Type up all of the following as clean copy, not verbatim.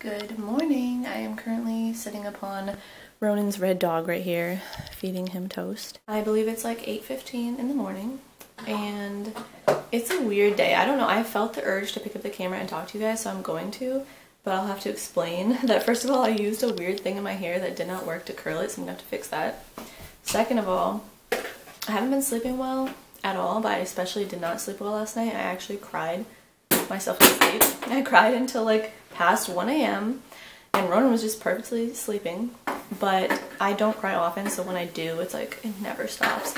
Good morning. I am currently sitting upon Ronan's red dog right here, feeding him toast. I believe it's like 8:15 in the morning, and it's a weird day. I don't know, I felt the urge to pick up the camera and talk to you guys, so I'm going to, but I'll have to explain that first of all, I used a weird thing in my hair that did not work to curl it, so I'm gonna have to fix that. Second of all, I haven't been sleeping well at all, but I especially did not sleep well last night. I actually cried myself to sleep. I cried until like past 1 a.m. and Ronan was just perfectly sleeping, but I don't cry often, so when I do, it's like it never stops.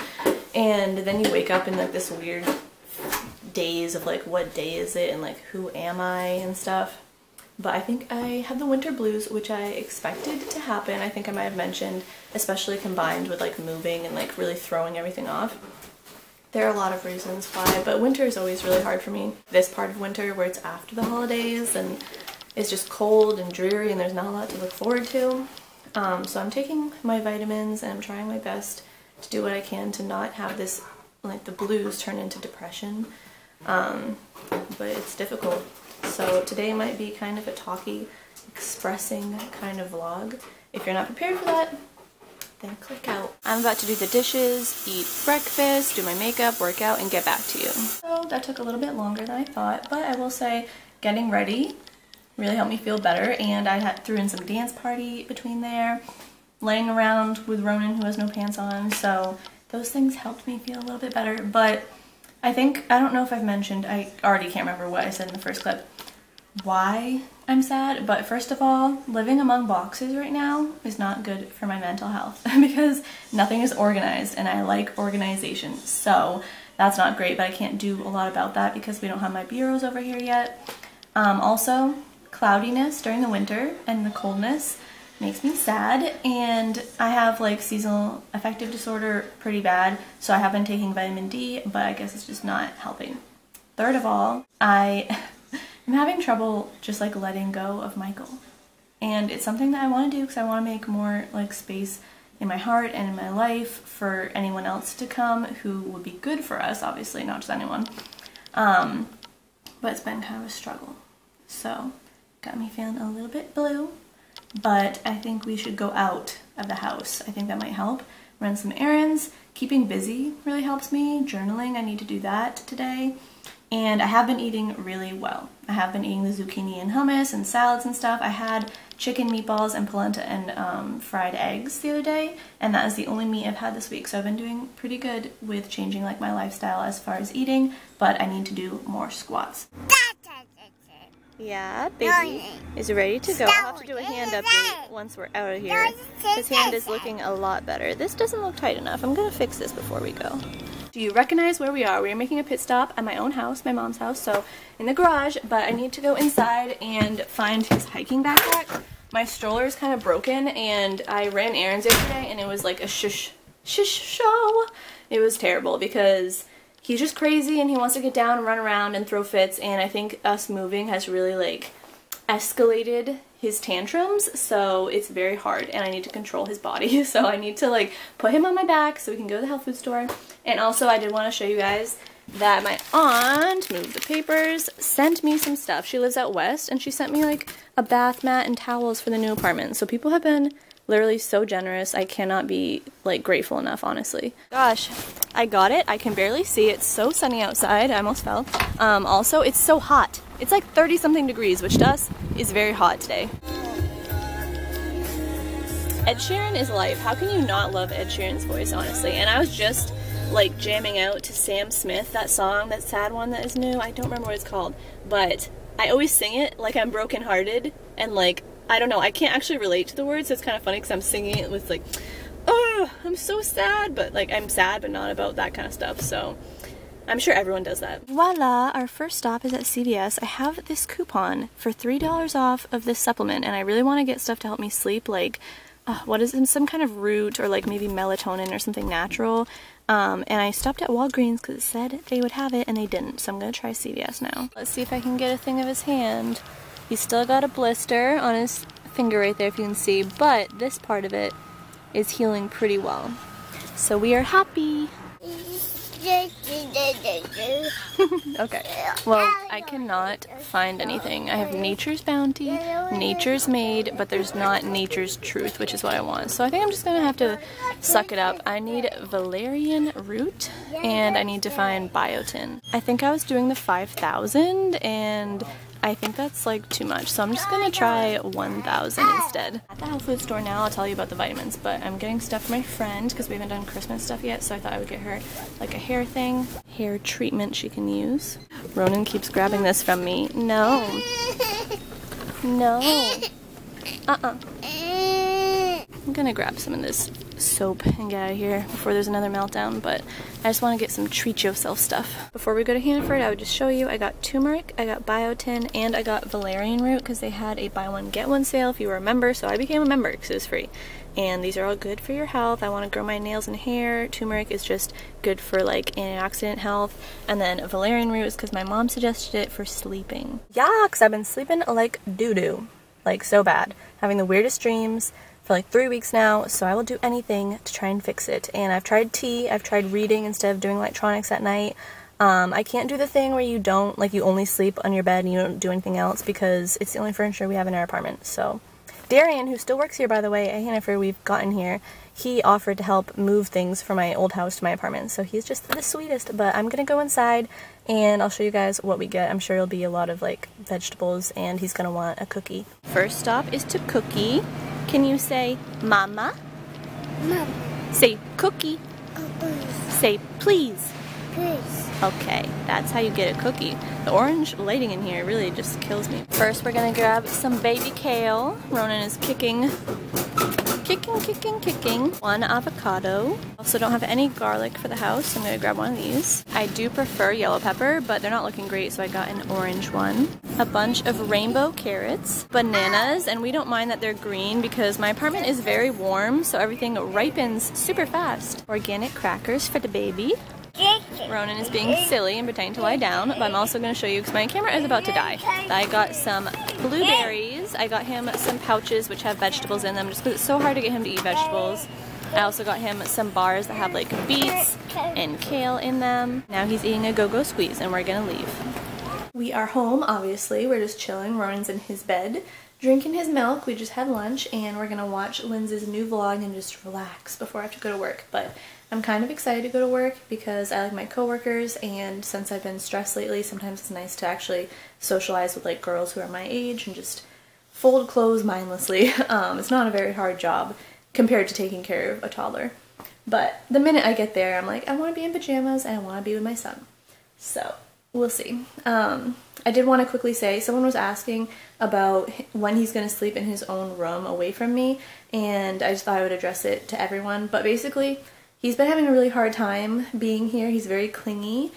And then you wake up in like this weird daze of like, what day is it and like who am I and stuff. But I think I have the winter blues, which I expected to happen. I think I might have mentioned, especially combined with like moving and like really throwing everything off. There are a lot of reasons why, but winter is always really hard for me. This part of winter where it's after the holidays and it's just cold and dreary and there's not a lot to look forward to. So I'm taking my vitamins and I'm trying my best to do what I can to not have this, like the blues turn into depression. But it's difficult. So today might be kind of a talky, expressing kind of vlog. If you're not prepared for that, then click out. I'm about to do the dishes, eat breakfast, do my makeup, work out, and get back to you. So that took a little bit longer than I thought, but I will say getting ready really helped me feel better, and I threw in some dance party between there, laying around with Ronan who has no pants on, so those things helped me feel a little bit better. But I think, I don't know if I've mentioned, I already can't remember what I said in the first clip, why I'm sad, but first of all, living among boxes right now is not good for my mental health because nothing is organized and I like organization, so that's not great, but I can't do a lot about that because we don't have my bureaus over here yet. Also, cloudiness during the winter and the coldness makes me sad, and I have like seasonal affective disorder pretty bad, so I have been taking vitamin D, but I guess it's just not helping. Third of all, I'm having trouble just like letting go of Michael, and it's something that I want to do because I want to make more like space in my heart and in my life for anyone else to come who would be good for us, obviously not just anyone, but it's been kind of a struggle, so got me feeling a little bit blue. But I think we should go out of the house. I think that might help. Run some errands. Keeping busy really helps me. Journaling, I need to do that today. And I have been eating really well. I have been eating the zucchini and hummus and salads and stuff. I had chicken meatballs and polenta and fried eggs the other day, and that is the only meat I've had this week. So I've been doing pretty good with changing like my lifestyle as far as eating, but I need to do more squats. Yeah, baby is ready to go. I'll have to do a hand update once we're out of here. His hand is looking a lot better. This doesn't look tight enough. I'm gonna fix this before we go. Do you recognize where we are? We are making a pit stop at my own house, my mom's house, so in the garage, but I need to go inside and find his hiking backpack. My stroller is kind of broken, and I ran errands yesterday, and it was like a shish show. It was terrible because he's just crazy and he wants to get down and run around and throw fits, and I think us moving has really like escalated his tantrums, so it's very hard and I need to control his body. So I need to like put him on my back so we can go to the health food store. And also I did want to show you guys that my aunt, move the papers, sent me some stuff. She lives out west and she sent me like a bath mat and towels for the new apartment. So people have been literally so generous. I cannot be like grateful enough, honestly. Gosh, I got it. I can barely see. It's so sunny outside. I almost fell. Also, it's so hot. It's like 30 something degrees, which to us is very hot today. Ed Sheeran is life. How can you not love Ed Sheeran's voice, honestly? And I was just like jamming out to Sam Smith, that song, that sad one that is new. I don't remember what it's called, but I always sing it like I'm brokenhearted and like, I don't know, I can't actually relate to the words, so it's kind of funny because I'm singing it with like, oh, I'm so sad, but like I'm sad but not about that kind of stuff, so I'm sure everyone does that. Voila, our first stop is at CVS. I have this coupon for $3 off of this supplement, and I really want to get stuff to help me sleep, like, what is it, some kind of root or like maybe melatonin or something natural. And I stopped at Walgreens because it said they would have it and they didn't, so I'm going to try CVS now. Let's see if I can get a thing of his hand. He's still got a blister on his finger right there if you can see, but this part of it is healing pretty well. So we are happy. Okay. Well, I cannot find anything. I have Nature's Bounty, Nature's Made, but there's not Nature's Truth, which is what I want. So I think I'm just gonna have to suck it up. I need valerian root, and I need to find biotin. I think I was doing the 5,000, and I think that's like too much, so I'm just gonna try 1,000 instead. At the health food store now, I'll tell you about the vitamins, but I'm getting stuff for my friend because we haven't done Christmas stuff yet, so I thought I would get her like a hair thing, hair treatment she can use. Ronan keeps grabbing this from me. No. No. I'm gonna grab some of this soap and get out of here before there's another meltdown, but I just want to get some treat yourself stuff. Before we go to Hannaford, I would just show you I got turmeric, I got biotin, and I got valerian root because they had a buy one get one sale if you were a member, so I became a member because it was free. And these are all good for your health. I want to grow my nails and hair. Turmeric is just good for like antioxidant health, and then valerian root is because my mom suggested it for sleeping. Yeah, because I've been sleeping like doo-doo, like so bad, having the weirdest dreams for like 3 weeks now, so I will do anything to try and fix it. And I've tried tea, I've tried reading instead of doing electronics at night. I can't do the thing where you don't, like you only sleep on your bed and you don't do anything else because it's the only furniture we have in our apartment. So Darian, who still works here by the way at Hannaford, we've gotten here, he offered to help move things from my old house to my apartment, so he's just the sweetest. But I'm gonna go inside and I'll show you guys what we get. I'm sure it'll be a lot of like vegetables, and he's gonna want a cookie. First stop is to Cookie. Can you say mama? Mom. Say cookie. Say please. Please. Okay, that's how you get a cookie. The orange lighting in here really just kills me. First we're gonna grab some baby kale. Ronan is kicking. One avocado. Also don't have any garlic for the house, so I'm gonna grab one of these. I do prefer yellow pepper, but they're not looking great, so I got an orange one. A bunch of rainbow carrots, bananas, and we don't mind that they're green because my apartment is very warm, so everything ripens super fast. Organic crackers for the baby. Ronan is being silly and pretending to lie down, but I'm also going to show you because my camera is about to die. I got some blueberries. I got him some pouches which have vegetables in them just because it's so hard to get him to eat vegetables. I also got him some bars that have like beets and kale in them. Now he's eating a go-go squeeze and we're going to leave. We are home, obviously. We're just chilling. Ronan's in his bed, drinking his milk. We just had lunch and we're going to watch Lynn's new vlog and just relax before I have to go to work. But I'm kind of excited to go to work because I like my coworkers, and since I've been stressed lately, sometimes it's nice to actually socialize with like girls who are my age and just fold clothes mindlessly. It's not a very hard job compared to taking care of a toddler. But the minute I get there, I'm like, I want to be in pajamas and I want to be with my son. So we'll see. I did want to quickly say, someone was asking about when he's going to sleep in his own room away from me, and I just thought I would address it to everyone. But basically, he's been having a really hard time being here. He's very clingy.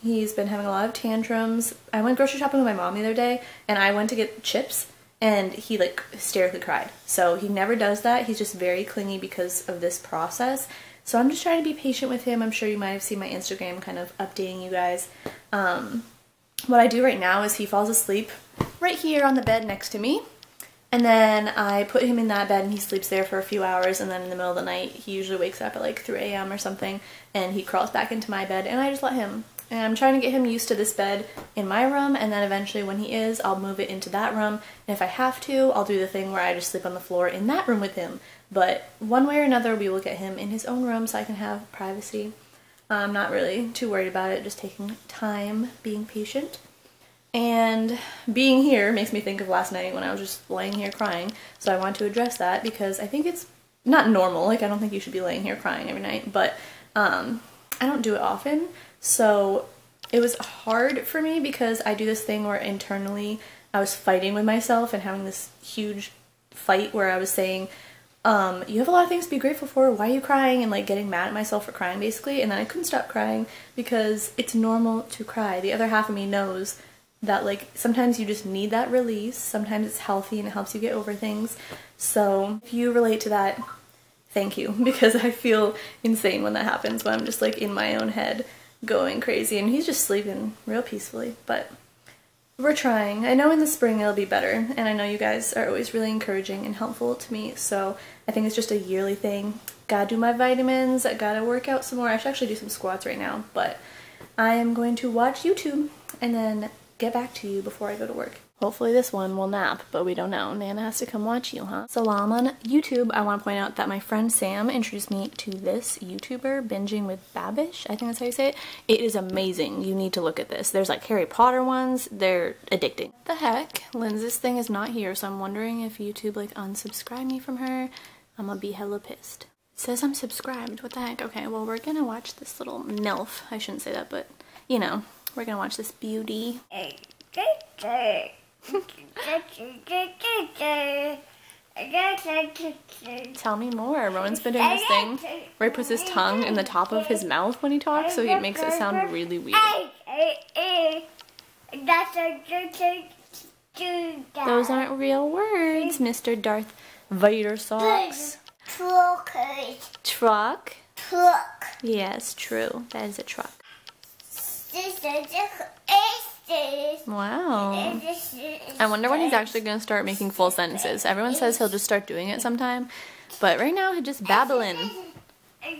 He's been having a lot of tantrums. I went grocery shopping with my mom the other day, and I went to get chips, and he like hysterically cried. So he never does that. He's just very clingy because of this process. So I'm just trying to be patient with him. I'm sure you might have seen my Instagram kind of updating you guys. What I do right now is he falls asleep right here on the bed next to me. And then I put him in that bed and he sleeps there for a few hours, and then in the middle of the night he usually wakes up at like 3 a.m. or something and he crawls back into my bed and I just let him. And I'm trying to get him used to this bed in my room, and then eventually when he is, I'll move it into that room. And if I have to, I'll do the thing where I just sleep on the floor in that room with him. But one way or another we will get him in his own room so I can have privacy. I'm not really too worried about it, just taking time, being patient. And being here makes me think of last night when I was just laying here crying. So I want to address that because I think it's not normal. Like, I don't think you should be laying here crying every night, but I don't do it often. So it was hard for me because I do this thing where internally I was fighting with myself and having this huge fight where I was saying, you have a lot of things to be grateful for, why are you crying, and like getting mad at myself for crying basically. And then I couldn't stop crying because it's normal to cry. The other half of me knows that like sometimes you just need that release, sometimes it's healthy and it helps you get over things. So if you relate to that, thank you, because I feel insane when that happens, when I'm just like in my own head going crazy and he's just sleeping real peacefully. But we're trying. I know in the spring it'll be better, and I know you guys are always really encouraging and helpful to me, so I think it's just a yearly thing. Gotta do my vitamins, I gotta work out some more. I should actually do some squats right now, but I am going to watch YouTube and then get back to you before I go to work. Hopefully this one will nap, but we don't know. Nana has to come watch you, huh? So while I'm on YouTube, I want to point out that my friend Sam introduced me to this YouTuber, Binging with Babish. I think that's how you say it. It is amazing. You need to look at this. There's like Harry Potter ones. They're addicting. What the heck? Lynn's thing is not here, so I'm wondering if YouTube like unsubscribed me from her. I'm gonna be hella pissed. It says I'm subscribed. What the heck? Okay, well we're gonna watch this little MILF. I shouldn't say that, but you know, we're gonna watch this beauty. Tell me more. Rowan's been doing this thing where he puts his tongue in the top of his mouth when he talks, so it makes it sound really weird. Those aren't real words, Mr. Darth Vader socks. Truck? Truck. Yes, true. That is a truck. Wow. I wonder when he's actually going to start making full sentences. Everyone says he'll just start doing it sometime, but right now he's just babbling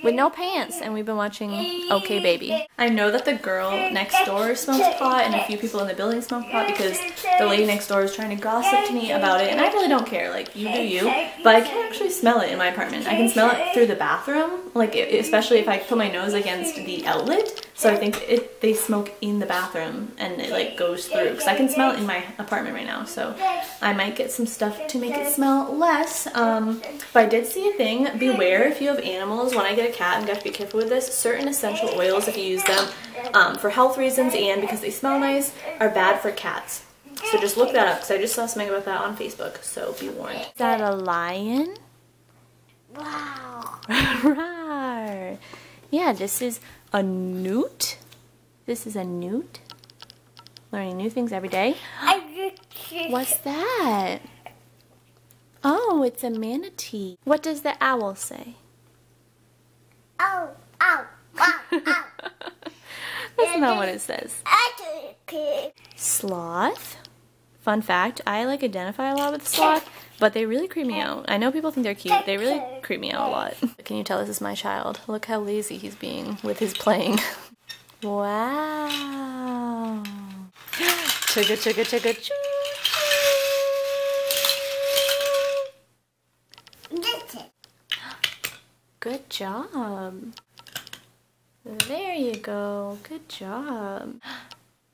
with no pants, and we've been watching Okay Baby. I know that the girl next door smokes pot and a few people in the building smoke pot because the lady next door is trying to gossip to me about it, and I really don't care. Like, you do you, but I can actually smell it in my apartment. I can smell it through the bathroom, like especially if I put my nose against the outlet. So I think they smoke in the bathroom and it like goes through, because I can smell it in my apartment right now. So I might get some stuff to make it smell less. But I did see a thing. Beware if you have animals. When I get a cat, you have to be careful with this. Certain essential oils, if you use them for health reasons and because they smell nice, are bad for cats. So just look that up, because I just saw something about that on Facebook. So be warned. Is that a lion? Wow. Rawr. Yeah, this is a newt. This is a newt. Learning new things every day. What's that? Oh, it's a manatee. What does the owl say? Ow, ow, ow, ow. That's not what it says. Sloth. Fun fact, I like identify a lot with sloth, but they really creep me out. I know people think they're cute. They really creep me out a lot. Can you tell this is my child? Look how lazy he's being with his playing. Wow. Chugga chugga chugga choo. Good job. There you go. Good job.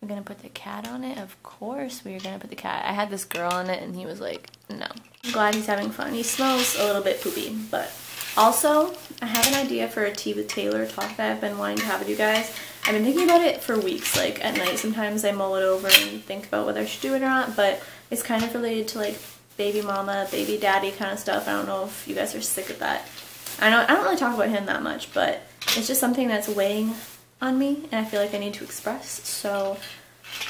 We're gonna put the cat on it? Of course we're gonna put the cat. I had this girl on it and he was like, no. I'm glad he's having fun. He smells a little bit poopy, but also I have an idea for a tea with Taylor talk that I've been wanting to have with you guys. I've been thinking about it for weeks. Like at night sometimes I mull it over and think about whether I should do it or not, but it's kind of related to like baby mama, baby daddy kind of stuff. I don't know if you guys are sick of that. I don't really talk about him that much, but it's just something that's weighing on me and I feel like I need to express. So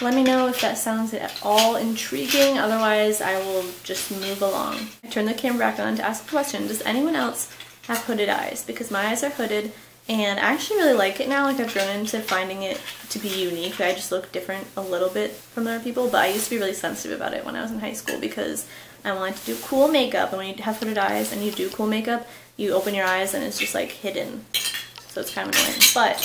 let me know if that sounds at all intriguing. Otherwise, I will just move along. I turn the camera back on to ask a question. Does anyone else have hooded eyes? Because my eyes are hooded and I actually really like it now. Like I've grown into finding it to be unique. I just look different a little bit from other people, but I used to be really sensitive about it when I was in high school because I wanted to do cool makeup, and when you have hooded eyes and you do cool makeup, you open your eyes and it's just like hidden. So it's kind of annoying. But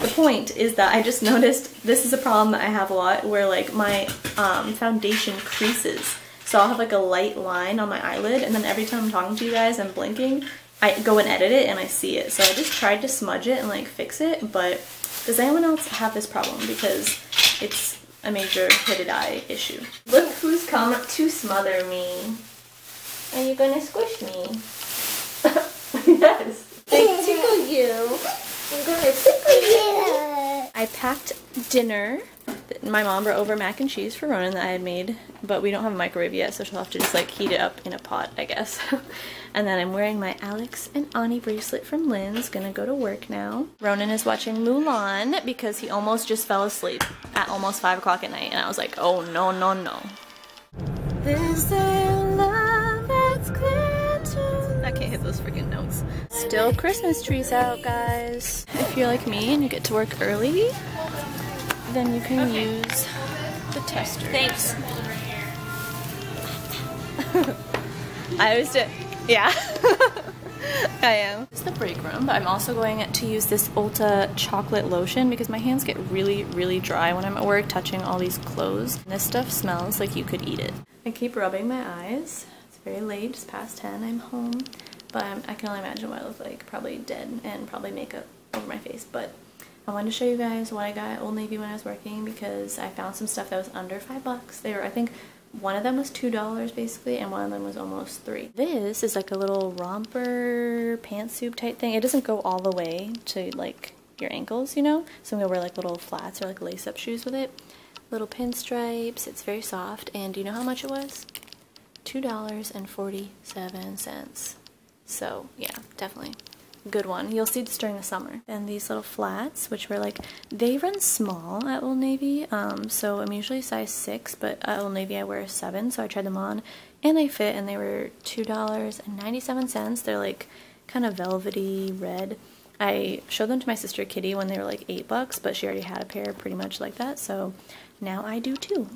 the point is that I just noticed this is a problem that I have a lot where like my foundation creases. So I'll have like a light line on my eyelid, and then every time I'm talking to you guys and blinking, I go and edit it and I see it. So I just tried to smudge it and like fix it, but does anyone else have this problem? Because it's a major hooded eye issue. Look who's come to smother me. Are you gonna squish me? Yes. I tickle you. I'm gonna tickle you. I packed dinner. My mom brought over mac and cheese for Ronan that I had made, but we don't have a microwave yet, so she'll have to just like heat it up in a pot, I guess. And then I'm wearing my Alex and Ani bracelet from Lynn's. Gonna go to work now. Ronan is watching Mulan because he almost just fell asleep at almost 5 o'clock at night, and I was like, oh no, no, no. This love that's clear to... I can't hit those freaking notes. Still Christmas trees out, guys. If you're like me and you get to work early, then you can use the tester. Thanks. I always do. Yeah. I am. This is the break room, but I'm also going to use this Ulta chocolate lotion because my hands get really, really dry when I'm at work touching all these clothes. And this stuff smells like you could eat it. I keep rubbing my eyes. It's very late, it's past 10, I'm home. But I can only imagine what I look like, probably dead and probably makeup over my face. But I wanted to show you guys what I got at Old Navy when I was working because I found some stuff that was under $5. They were, I think, one of them was $2 basically, and one of them was almost $3. This is like a little romper pantsuit type thing. It doesn't go all the way to like your ankles, you know? So I'm gonna wear like little flats or like lace-up shoes with it. Little pinstripes. It's very soft. And do you know how much it was? $2.47. So yeah, definitely good one. You'll see this during the summer. And these little flats, which were like, they run small at Old Navy, so I'm usually size 6, but at Old Navy I wear a 7, so I tried them on and they fit, and they were $2.97. They're like kind of velvety red. I showed them to my sister Kitty when they were like $8, but she already had a pair pretty much like that, so now I do too.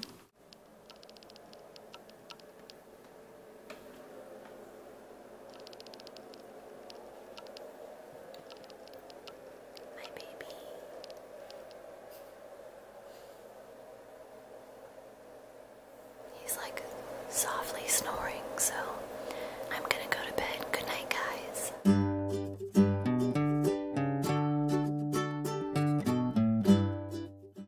He's like softly snoring, so I'm gonna go